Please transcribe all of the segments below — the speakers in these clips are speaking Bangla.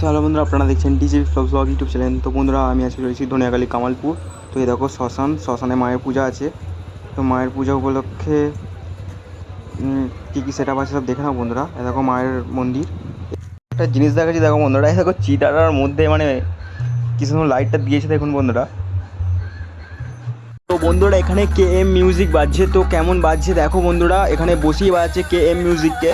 তো হ্যালো বন্ধুরা, আপনারা দেখছেন ডিজি ব্লগ ইউটিউব চ্যানেল। তো বন্ধুরা, আমি আজকে রয়েছি ধনিয়াখালী কামালপুর। তো এই দেখো শ্মশানে মায়ের পূজা আছে। তো মায়ের পূজা উপলক্ষে কী কী সেট আপ আছে সব দেখে নাও বন্ধুরা। এ দেখো মায়ের মন্দির। একটা জিনিস দেখাচ্ছি, দেখো বন্ধুরা, এই দেখো চিতারার মধ্যে কি সুন্দর লাইটটা দিয়েছে দেখুন বন্ধুরা। তো বন্ধুরা, এখানে কে এম মিউজিক বাজছে। তো কেমন বাজছে দেখো বন্ধুরা, এখানে বসিয়ে বাজছে কে এম মিউজিককে।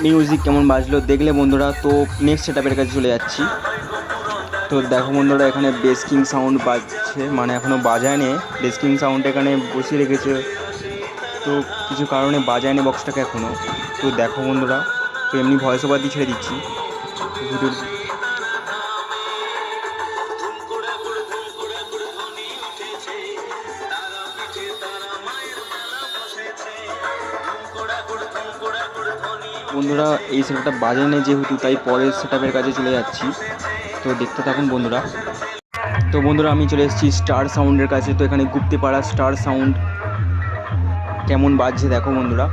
মিউজিক কেমন বাজলো দেখলে বন্ধুরা। তো নেক্সট সেটআপের কাছে চলে যাচ্ছি। তো দেখো বন্ধুরা, এখানে বেসকিং সাউন্ড বাজছে, এখনও বাজায়নি। বেসকিং সাউন্ড এখানে বসিয়ে রেখেছে, তো কিছু কারণে বাজায়নি বক্সটাকে এখনও। তো দেখো বন্ধুরা, তো এমনি ভয়েস ওভার দিয়ে ছেড়ে দিচ্ছি ভিডিওর। বন্ধুরা, এই সেটআপটা বাজেনি যেহেতু, তাই পরের সেটআপের কাছে চলে যাচ্ছি। তো দেখতে থাকুন বন্ধুরা। তো বন্ধুরা, আমি চলে এসেছি স্টার সাউন্ডের কাছে। তো এখানে গুপ্তিপাড়া স্টার সাউন্ড কেমন বাজছে দেখো বন্ধুরা।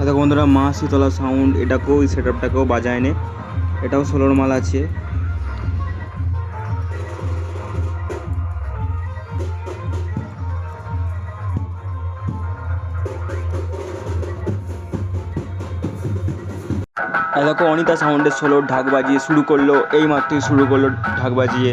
দেখো বন্ধুরা, মা শীতলা সাউন্ড, এটাকেও এই সেটআপটাকেও বাজায়নি, এটাও 16 মাল আছে। দেখো অনিতা সাউন্ডের 16 ঢাক বাজিয়ে শুরু করলো, এই মাত্রই শুরু করলো ঢাক বাজিয়ে।